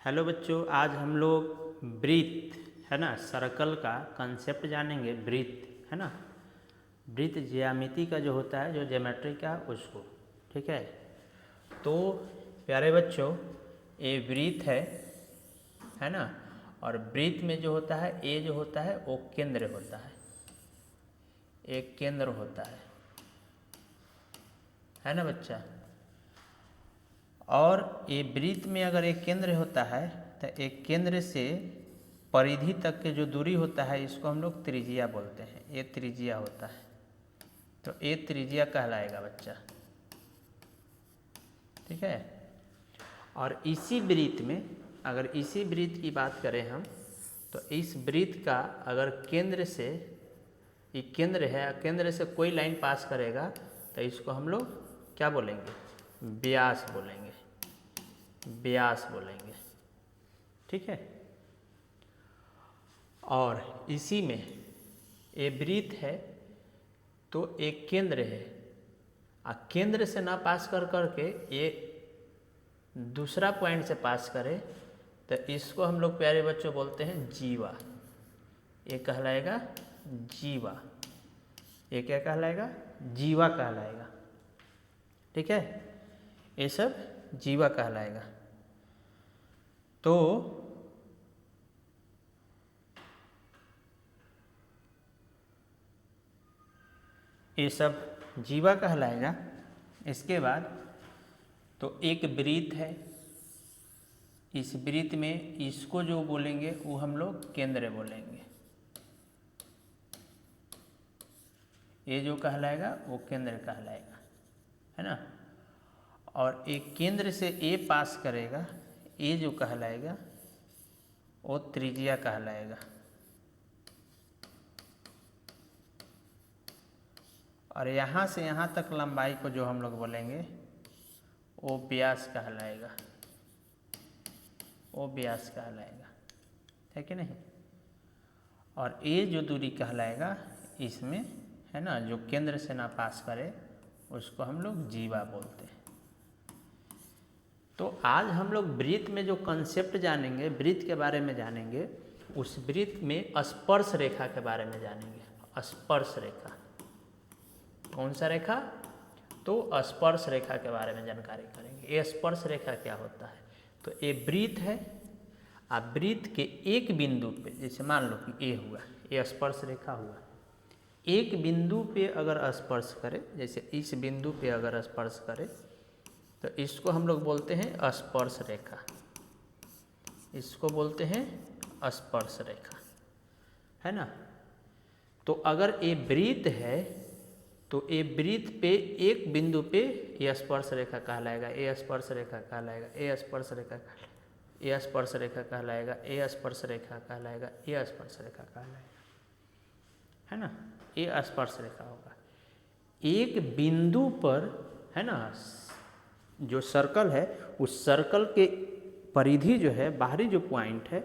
Hello बच्चों, आज हम लोग ब्रीथ है ना सर्कल का कंसेप्ट जानेंगे। ब्रीथ है ना, ब्रीथ ज्यामिति का जो होता है, जो ज्योमेट्री का उसको, ठीक है। तो प्यारे बच्चों, ये ब्रीथ है ना, और ब्रीथ में जो होता है, ये जो होता है वो केंद्र होता है, एक केंद्र होता है ना बच्चा। और ये वृत्त में अगर एक केंद्र होता है तो एक केंद्र से परिधि तक के जो दूरी होता है इसको हम लोग त्रिज्या बोलते हैं। ये त्रिज्या होता है, तो ये त्रिज्या कहलाएगा बच्चा, ठीक है। और इसी वृत्त में, अगर इसी वृत्त की बात करें हम, तो इस वृत्त का अगर केंद्र से, ये केंद्र है, केंद्र से कोई लाइन पास करेगा तो इसको हम लोग क्या बोलेंगे? व्यास बोलेंगे, व्यास बोलेंगे, ठीक है। और इसी में ये वृत्त है तो एक केंद्र है, केंद्र से ना पास कर करके ये दूसरा पॉइंट से पास करे तो इसको हम लोग प्यारे बच्चों बोलते हैं जीवा। ये कहलाएगा जीवा। ये क्या कहलाएगा? जीवा कहलाएगा, ठीक है। ये सब जीवा कहलाएगा। तो ये सब जीवा कहलाएगा। इसके बाद तो एक वृत्त है, इस वृत्त में इसको जो बोलेंगे वो हम लोग केंद्र बोलेंगे। ये जो कहलाएगा वो केंद्र कहलाएगा, है ना। और एक केंद्र से ए पास करेगा, ये जो कहलाएगा वो त्रिज्या कहलाएगा। और यहाँ से यहाँ तक लंबाई को जो हम लोग बोलेंगे वो व्यास कहलाएगा, वो व्यास कहलाएगा, है कि नहीं। और ये जो दूरी कहलाएगा इसमें, है ना, जो केंद्र से ना पास करे उसको हम लोग जीवा बोलते हैं। तो आज हम लोग वृत्त में जो कंसेप्ट जानेंगे, वृत्त के बारे में जानेंगे, उस वृत्त में स्पर्श रेखा के बारे में जानेंगे। स्पर्श रेखा, कौन सा रेखा? तो स्पर्श रेखा के बारे में जानकारी करेंगे। ये स्पर्श रेखा क्या होता है? तो ये वृत्त है, आप वृत्त के एक बिंदु पे, जैसे मान लो कि ये हुआ, ये स्पर्श रेखा हुआ, एक बिंदु पे अगर स्पर्श करे, जैसे इस बिंदु पे अगर स्पर्श करे तो इसको हम लोग बोलते हैं स्पर्श रेखा। इसको बोलते हैं स्पर्श रेखा, है ना। तो अगर ये वृत्त है तो ये वृत्त पे एक बिंदु पे ये स्पर्श रेखा कहलाएगा, ये स्पर्श रेखा कहलाएगा, ये स्पर्श रेखा, ये स्पर्श रेखा कहलाएगा, ये स्पर्श रेखा कहलाएगा, ये स्पर्श रेखा कहलाएगा, है ना। ये स्पर्श रेखा होगा। एक बिंदु पर, है ना, जो सर्कल है उस सर्कल के परिधि जो है, बाहरी जो पॉइंट है,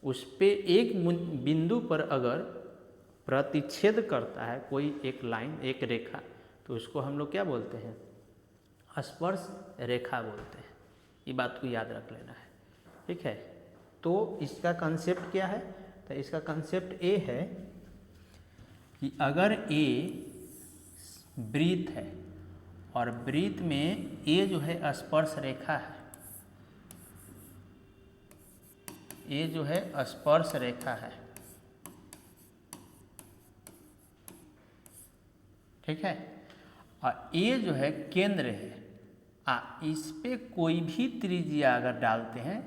उस पे एक बिंदु पर अगर प्रतिच्छेद करता है कोई एक लाइन, एक रेखा, तो उसको हम लोग क्या बोलते हैं? स्पर्श रेखा बोलते हैं। ये बात को याद रख लेना है, ठीक है। तो इसका कंसेप्ट क्या है? तो इसका कंसेप्ट ये है कि अगर ए वृत्त है और वृत्त में ये जो है स्पर्श रेखा है, ये जो है स्पर्श रेखा है, ठीक है। और ये जो है केंद्र है, इस पे कोई भी त्रिज्या अगर डालते हैं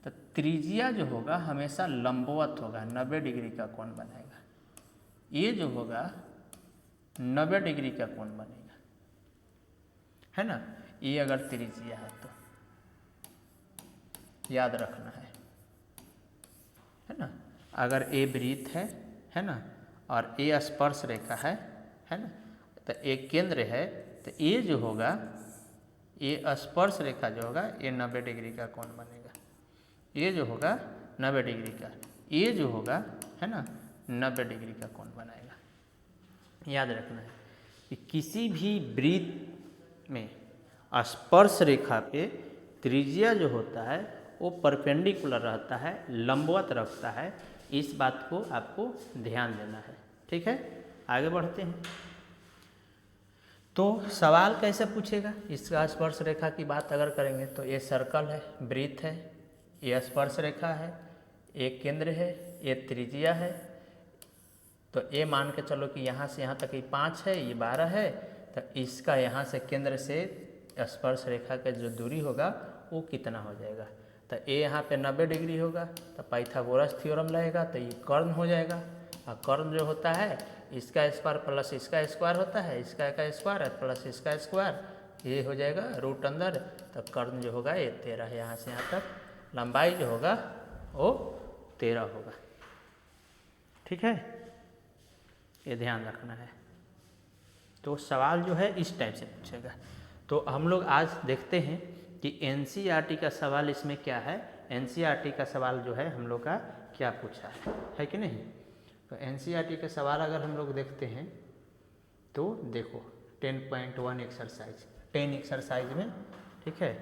तो त्रिज्या जो होगा हमेशा लंबवत होगा, 90 डिग्री का कोण बनेगा। ये जो होगा 90 डिग्री का कोण बनेगा, है ना। ये अगर त्रिज्या है तो याद रखना है ना। अगर ए वृत्त है ना, और ए स्पर्श रेखा है ना, तो एक केंद्र है, तो ये जो होगा, ये स्पर्श रेखा जो होगा ये 90 डिग्री का कोण बनेगा। ये जो होगा 90 डिग्री का, ये जो होगा, है ना, 90 डिग्री का कोण बनाएगा। याद रखना है कि किसी भी वृत्त में स्पर्श रेखा पे त्रिज्या जो होता है वो परपेंडिकुलर रहता है, लंबवत रखता है। इस बात को आपको ध्यान देना है। ठीक है, आगे बढ़ते हैं। तो सवाल कैसे पूछेगा, इसका स्पर्श रेखा की बात अगर करेंगे तो ये सर्कल है, वृत्त है, ये स्पर्श रेखा है, एक केंद्र है, ये त्रिज्या है। तो ये मान के चलो कि यहाँ से यहाँ तक ये 5 है, ये 12 है, तो इसका यहाँ से केंद्र से स्पर्श रेखा का जो दूरी होगा वो कितना हो जाएगा। तो ये यहाँ पे 90 डिग्री होगा, तो पाइथागोरस थ्योरम लगेगा, तो ये कर्ण हो जाएगा। और कर्ण जो होता है इसका स्क्वायर प्लस इसका स्क्वायर होता है, इसका का स्क्वायर प्लस इसका स्क्वायर, ये हो जाएगा रूट अंदर। तो कर्ण जो होगा ये 13 है, यहाँ से यहाँ तक लंबाई जो होगा वो 13 होगा। ठीक है, ये ध्यान रखना है। तो सवाल जो है इस टाइप से पूछेगा। तो हम लोग आज देखते हैं कि एनसीईआरटी का सवाल इसमें क्या है, एनसीईआरटी का सवाल जो है हम लोग का क्या पूछा है कि नहीं। तो एनसीईआरटी के सवाल अगर हम लोग देखते हैं तो देखो 10.1 एक्सरसाइज 10 एक्सरसाइज में, ठीक है,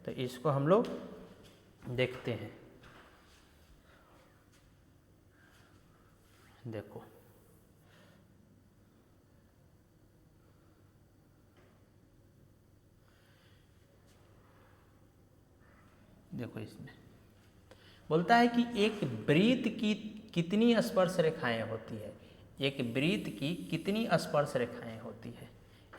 तो इसको हम लोग देखते हैं। देखो देखो इसमें बोलता है कि एक वृत्त की कितनी स्पर्श रेखाएं होती है, एक वृत्त की कितनी स्पर्श रेखाएं होती है।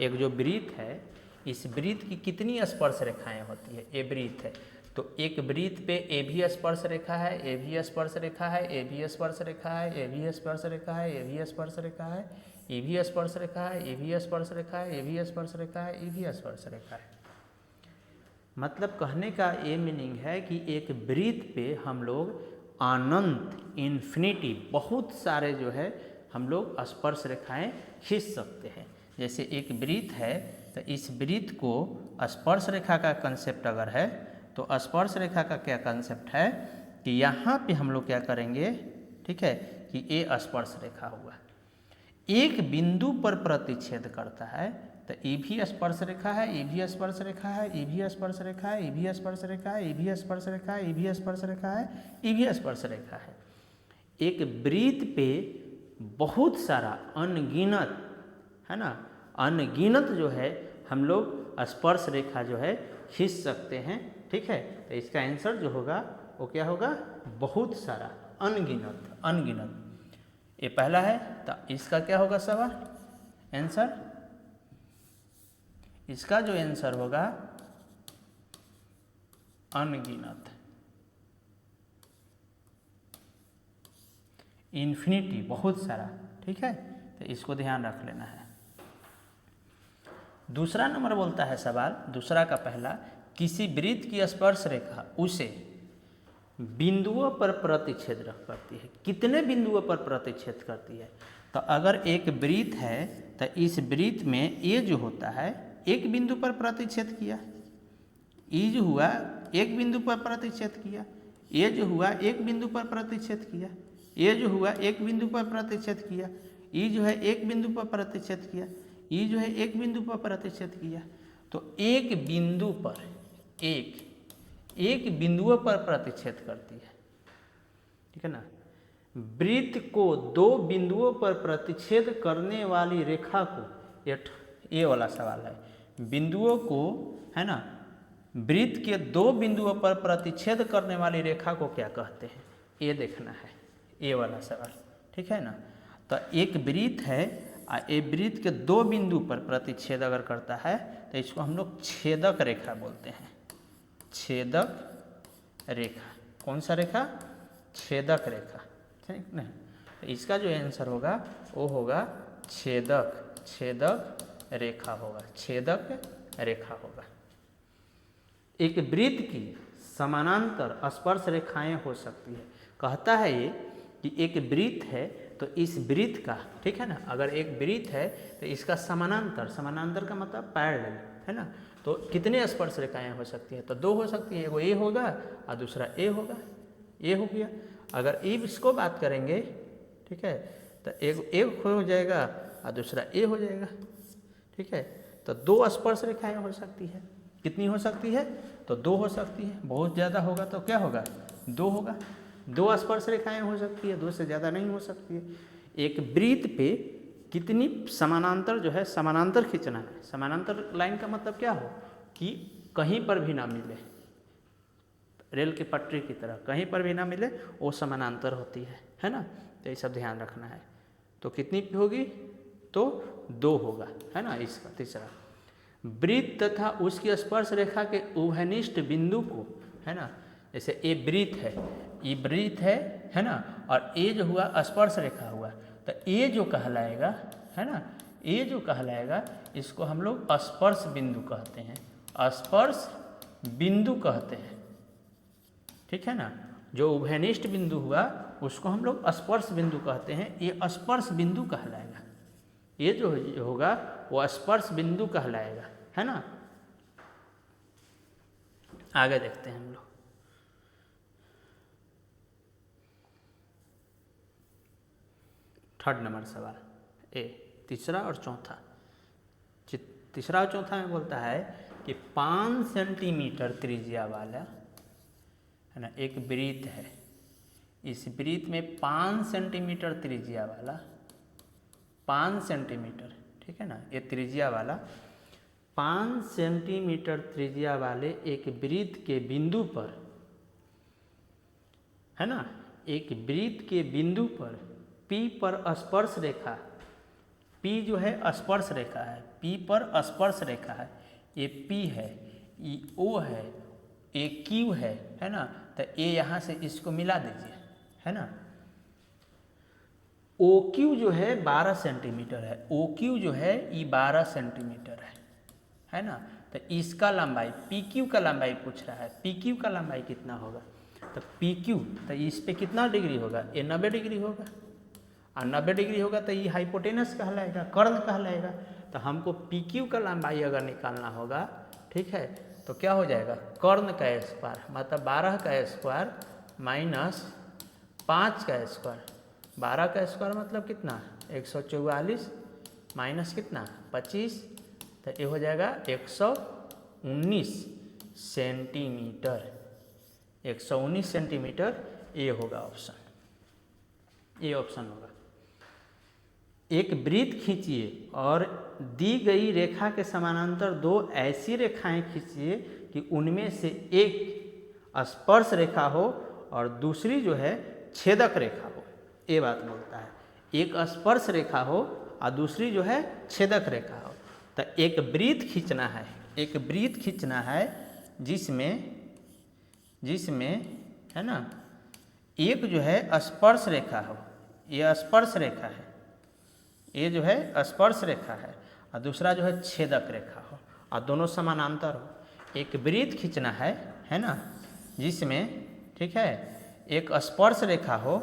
एक जो वृत्त है इस वृत्त की कितनी स्पर्श रेखाएं होती है, ये वृत्त है। तो एक वृत्त पे ए भी स्पर्श रेखा है, ए भी स्पर्श रेखा है, ए भी स्पर्श रेखा है, ए भी स्पर्श रेखा है, ए भी स्पर्श रेखा है, ए भी स्पर्श रेखा है, ए भी स्पर्श रेखा है, ए भी स्पर्श रेखा है, ए भी स्पर्श रेखा है। मतलब कहने का ये मीनिंग है कि एक वृत्त पे हम लोग अनंत इन्फिनिटी बहुत सारे जो है हम लोग स्पर्श रेखाएं खींच सकते हैं। जैसे एक वृत्त है तो इस वृत्त को स्पर्श रेखा का कंसेप्ट अगर है तो स्पर्श रेखा का क्या कंसेप्ट है कि यहाँ पे हम लोग क्या करेंगे, ठीक है, कि ये स्पर्श रेखा हुआ, एक बिंदु पर प्रतिच्छेद करता है। तो ए भी स्पर्श रेखा है, ए भी स्पर्श रेखा है, ए भी स्पर्श रेखा है, ए भी स्पर्श रेखा है, ए भी स्पर्श रेखा है, ए भी स्पर्श रेखा है, ए भी स्पर्श रेखा है। एक वृत्त पे बहुत सारा अनगिनत है ना, अनगिनत जो है हम लोग स्पर्श रेखा जो है खींच सकते हैं। ठीक है, तो इसका आंसर जो होगा वो क्या होगा, बहुत सारा, अनगिनत, अनगिनत। ये पहला है, तो इसका क्या होगा सवाल आंसर, इसका जो आंसर होगा अनगिनत, इन्फिनिटी, बहुत सारा। ठीक है, तो इसको ध्यान रख लेना है। दूसरा नंबर बोलता है सवाल, दूसरा का पहला, किसी वृत्त की स्पर्श रेखा उसे बिंदुओं पर प्रतिच्छेद करती है। कितने बिंदुओं पर प्रतिच्छेद करती है। तो अगर एक वृत्त है तो इस वृत्त में ये जो होता है एक बिंदु पर प्रतिच्छेद किया, ये जो हुआ एक बिंदु पर प्रतिच्छेद किया, ये जो हुआ एक बिंदु पर प्रतिच्छेद किया, ये जो हुआ एक बिंदु पर प्रतिच्छेद किया, ये जो है एक बिंदु पर प्रतिच्छेद किया, ये जो है एक बिंदु पर प्रतिच्छेद किया। तो एक बिंदु पर एक बिंदुओं पर प्रतिच्छेद करती है। ठीक है ना। वृत्त को दो बिंदुओं पर प्रतिच्छेद करने वाली रेखा को, ये वाला सवाल है, बिंदुओं को है ना, वृत्त के दो बिंदुओं पर प्रतिच्छेद करने वाली रेखा को क्या कहते हैं, ये देखना है, ये वाला सवाल। ठीक है ना। तो एक वृत्त है और ये वृत्त के दो बिंदु पर प्रतिच्छेद अगर करता है तो इसको हम लोग छेदक रेखा बोलते हैं। छेदक रेखा, कौन सा रेखा, छेदक रेखा। ठीक ना। तो इसका जो आंसर होगा वो होगा छेदक रेखा होगा, छेदक रेखा होगा। एक वृत्त की समानांतर स्पर्श रेखाएं हो सकती है। कहता है ये कि एक वृत्त है तो इस वृत्त का, ठीक है ना, अगर एक वृत्त है तो इसका समानांतर, समानांतर का मतलब पैरेलल है ना, तो कितने स्पर्श रेखाएं हो सकती है, तो दो हो सकती है, एगो ए होगा और दूसरा ए होगा, ए हो गया। अगर इसको बात करेंगे, ठीक है, तो एक हो जाएगा और दूसरा ए हो जाएगा। ठीक है, तो दो स्पर्श रेखाएं हो सकती है। कितनी हो सकती है? तो 2 हो सकती है। बहुत ज़्यादा होगा तो क्या होगा? 2 होगा। 2 स्पर्श रेखाएं हो सकती है, 2 से ज़्यादा नहीं हो सकती है। एक वृत्त पे कितनी समानांतर जो है समानांतर खींचना है। समानांतर लाइन का मतलब क्या हो कि कहीं पर भी ना मिले, रेल की पटरी की तरह कहीं पर भी ना मिले, वो समानांतर होती है ना। तो ये सब ध्यान रखना है। तो कितनी होगी? तो 2 होगा, है ना। इसका तीसरा, वृत्त तथा उसकी स्पर्श रेखा के उभयनिष्ठ बिंदु को, है ना, जैसे ये वृत्त है ना, और ये जो हुआ स्पर्श रेखा हुआ, तो ये जो कहलाएगा, है ना, ये जो कहलाएगा इसको हम लोग स्पर्श बिंदु कहते हैं, स्पर्श बिंदु कहते हैं, ठीक है ना। जो उभयनिष्ठ बिंदु हुआ उसको हम लोग स्पर्श बिंदु कहते हैं, ये स्पर्श बिंदु कहलाएगा। ये जो होगा वो स्पर्श बिंदु कहलाएगा, है ना। आगे देखते हैं हम लोग। थर्ड नंबर सवाल ए, तीसरा और चौथा। तीसरा और चौथा में बोलता है कि 5 सेंटीमीटर त्रिज्या वाला, है ना, एक वृत्त है। इस वृत्त में 5 सेंटीमीटर त्रिज्या वाला, 5 सेंटीमीटर, ठीक है ना, ये त्रिज्या वाला 5 सेंटीमीटर त्रिज्या वाले एक वृत्त के बिंदु पर, है ना, एक वृत्त के बिंदु पर P पर स्पर्श रेखा, P जो है स्पर्श रेखा है, P पर स्पर्श रेखा है, ये P है, ये O है, ये Q है ना। तो ये यहाँ से इसको मिला दीजिए, है ना। OQ जो है 12 सेंटीमीटर है, OQ जो है ये 12 सेंटीमीटर है ना। तो इसका लंबाई PQ का लंबाई पूछ रहा है, PQ का लंबाई कितना होगा? तो PQ, तो इस पे कितना डिग्री होगा? ये 90 डिग्री होगा, और 90 डिग्री होगा तो ये हाइपोटेनस कहलाएगा, कर्ण कहलाएगा। तो हमको PQ का लंबाई अगर निकालना होगा, ठीक है, तो क्या हो जाएगा? कर्ण का स्क्वायर, मतलब 12 का स्क्वायर माइनस 5 का स्क्वायर। 12 का स्क्वायर मतलब कितना? 144 माइनस कितना? 25, तो ये हो जाएगा 119 सेंटीमीटर। 119 सेंटीमीटर ये होगा ऑप्शन, ये ऑप्शन होगा। एक वृत्त खींचिए और दी गई रेखा के समानांतर 2 ऐसी रेखाएं खींचिए कि उनमें से एक स्पर्श रेखा हो और दूसरी जो है छेदक रेखा हो। ये बात बोलता है, एक स्पर्श रेखा हो और दूसरी जो है छेदक रेखा हो। तो एक वृत्त खींचना है, एक वृत्त खींचना है जिसमें है ना एक जो है स्पर्श रेखा हो, ये स्पर्श रेखा है, ये जो है स्पर्श रेखा है, और दूसरा जो है छेदक रेखा हो, और दोनों समानांतर हो। एक वृत्त खींचना है ना, जिसमें, ठीक है, एक स्पर्श रेखा हो,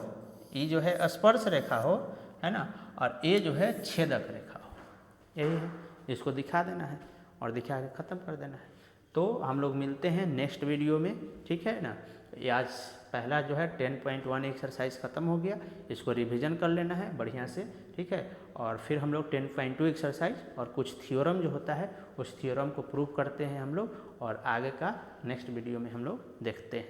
ये जो है स्पर्श रेखा हो, है ना, और ये जो है छेदक रेखा हो। यही है, इसको दिखा देना है और दिखा के ख़त्म कर देना है। तो हम लोग मिलते हैं नेक्स्ट वीडियो में, ठीक है ना। ये आज पहला जो है 10.1 एक्सरसाइज ख़त्म हो गया, इसको रिवीजन कर लेना है बढ़िया से, ठीक है। और फिर हम लोग 10.2 एक्सरसाइज और कुछ थ्योरम जो होता है उस थ्योरम को प्रूव करते हैं हम लोग, और आगे का नेक्स्ट वीडियो में हम लोग देखते हैं।